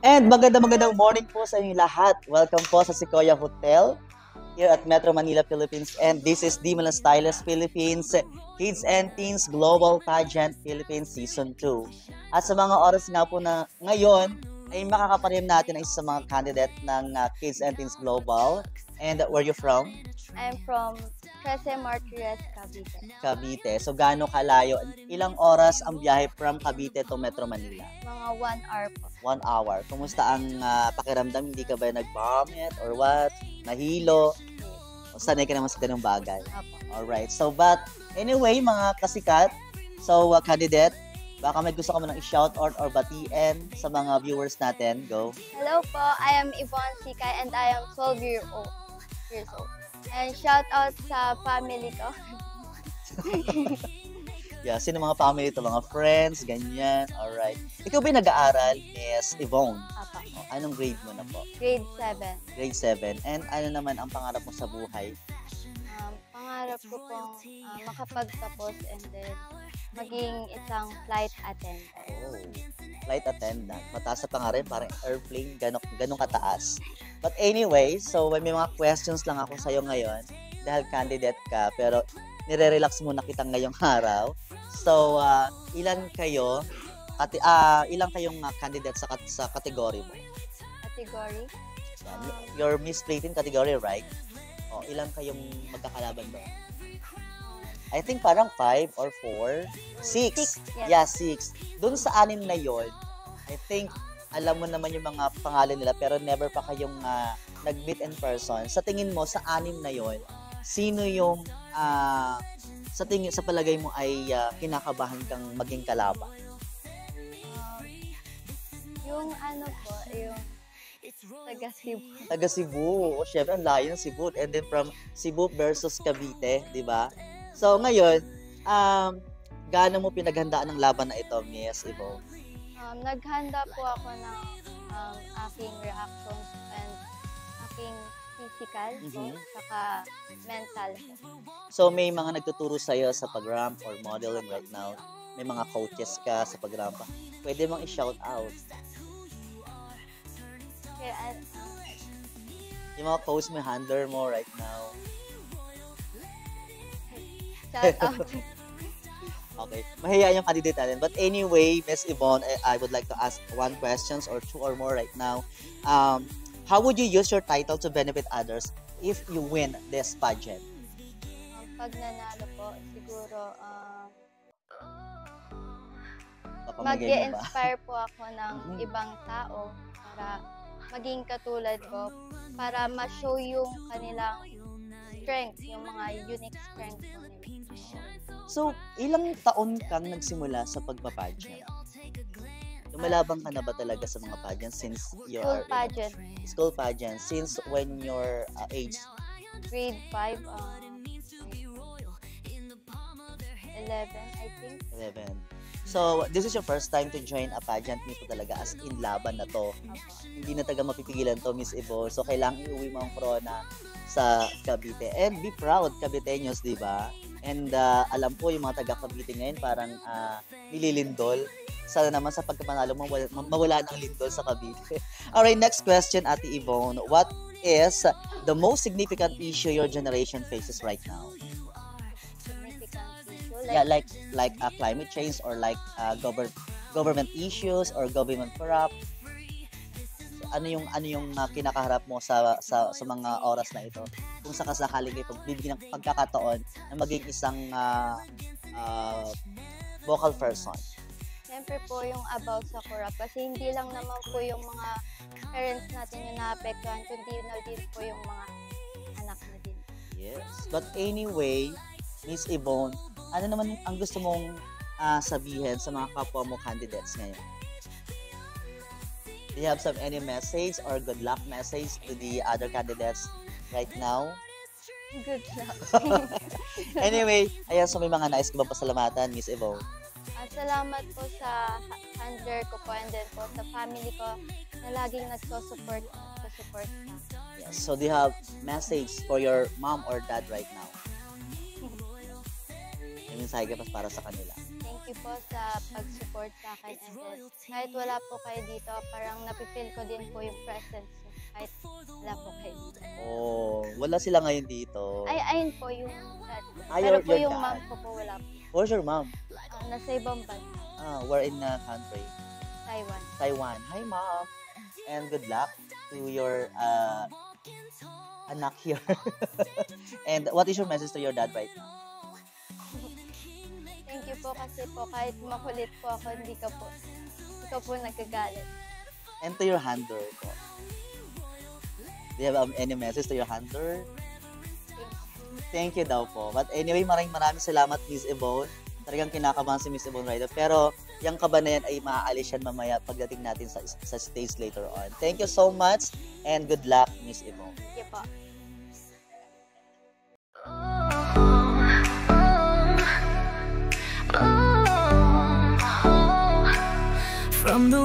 And magandang morning po sa inyo lahat. Welcome po sa Sequoia Hotel here at Metro Manila, Philippines. And this is Dimala Stylist Philippines Kids and Teens Global Pageant Philippines Season 2. At sa mga oras nga po na ngayon, ay makakapanim natin ang isa sa mga candidate ng Kids and Teens Global. And where you from? I'm from Trece Martires, Cavite. Cavite. So gaano kalayo? Ilang oras ang biyahe from Cavite to Metro Manila? Mga 1 hour po. 1 hour. Kumusta ang pakiramdam? Hindi ka ba nag-vomit or what? Nahilo? O sanay ka naman sa ganung bagay? Apo. Alright. So, but anyway, mga kasikat, so candidate, baka may gusto ka mo nang i-shout out or batiin sa mga viewers natin. Go. Hello po, I am Yvonne Sikay and I am 12 years old. And shout out sa family ko. Yeah, sino mga family to? Mga friends, ganyan. Alright. Ikaw ba nag-aaral, Miss Yvonne? Apo. Anong grade mo na po? Grade 7. Grade 7. And ano naman ang pangarap mo sa buhay? Pangarap ko pong makapagtapos and then maging isang flight attendant. Oh, flight attendant. Mataas na pa nga rin, parang airplane, ganong kataas. But anyway, so may mga questions lang ako sa'yo ngayon dahil candidate ka, pero nire-relax muna kita ngayong araw. So, ilan kayong candidate sa category mo? Category? Your Miss Philippine category, right? O, ilan kayong magkakalaban doon? I think parang 5 or 4. 6. Yes. Yeah, 6. Doon sa 6 na yon, I think alam mo naman yung mga pangalan nila pero never pa kayong nag-meet in person. Sa tingin mo, sa 6 na yon, sino yung sa palagay mo ay kinakabahan kang maging kalaban? Yung ano po, yung taga Cebu. Taga Cebu. O, syempre, ang layo ng Cebu. And then from Cebu versus Cavite, di ba? So, ngayon, gaano mo pinaghandaan ng laban na ito, Miss Yvonne? Naghanda po ako ng aking reactions and aking physical saka mental. So, may mga nagtuturo sa'yo sa pag-ramp or modeling right now? May mga coaches ka sa pag-ramp? Pwede mong i-shout out. Kaya, Yung mga coach mo, handler mo right now. shout out. Okay. Mahiya yung candidate natin. But anyway, Miss Yvonne, I would like to ask one questions or two or more right now. How would you use your title to benefit others if you win this pageant? Pag nanalo po, siguro Papamigay mo ba? mag-i-inspire po ako ng ibang tao para maging katulad ko, para ma-show yung kanilang strength, yung mga unique strength ko nila. So, ilang taon kang nagsimula sa pagpa-pageant? Lumalabang ka na ba talaga sa mga pageant since you School are pageant, school pageant since when your age? grade 5, 11, I think. 11. So, this is your first time to join a pageant mismo talaga as in laban na to. Hindi na taga mapipigilan to, Miss Yvonne. So, kailangan iuwi mo ang corona sa Cavite. And be proud, Caviteños, di ba? And alam po, yung mga taga Cavite ngayon parang nililindol. Sana naman sa pagkapanalo mo, mawala ng lindol sa Cavite. Alright, next question, Ate Yvonne. What is the most significant issue your generation faces right now? Significant issue. Yeah, like climate change or like government issues or government corrupt. Ano yung kinakaharap mo sa mga oras na ito? Kung sakasakaling kayo pagbibigyan ng pagkakataon na maging isang vocal person. Siyempre po yung about sa corrupt kasi hindi lang naman po yung mga parents natin yung naapektuhan, kundi na din po yung mga anak na din. Yes. But anyway, Miss Yvonne, ano naman ang gusto mong sabihin sa mga kapwa mo candidates ngayon? Do you have any message or good luck message to the other candidates right now? Good luck. Anyway, ayan, so may mga nais ko ba pasalamatan, Miss Yvonne? Salamat po sa handler ko po and then po sa family ko na laging nagsusupport sa. Yes. So do you have message for your mom or dad right now? May mensahe ka pa para sa kanila? Thank you po sa pag-support sa akin. And then, kahit wala po kayo dito, parang napipil ko din po yung presence niyo. Kahit wala po kayo dito. Oh, wala sila ngayon dito. Ay, ayun po yung dad ko. Ah, Pero your po yung dad. mom ko po wala po. Where's your mom? Nasa ibang bansa, We're in a country. Taiwan. Taiwan. Hi, mom. And good luck to your anak here. And what is your message to your dad right now? Thank you po kasi po kahit makulit po ako, hindi ka po nagagalit. And to your handler po. Do you have any message to your handler? Thank you daw po. But anyway, maraming salamat, Miss Yvonne. Talagang kinakabahan si Miss Yvonne Ryder. Pero yung kaba na yan ay maaalis yan mamaya pagdating natin sa stage later on. Thank you so much and good luck, Miss Yvonne. Thank you po. From the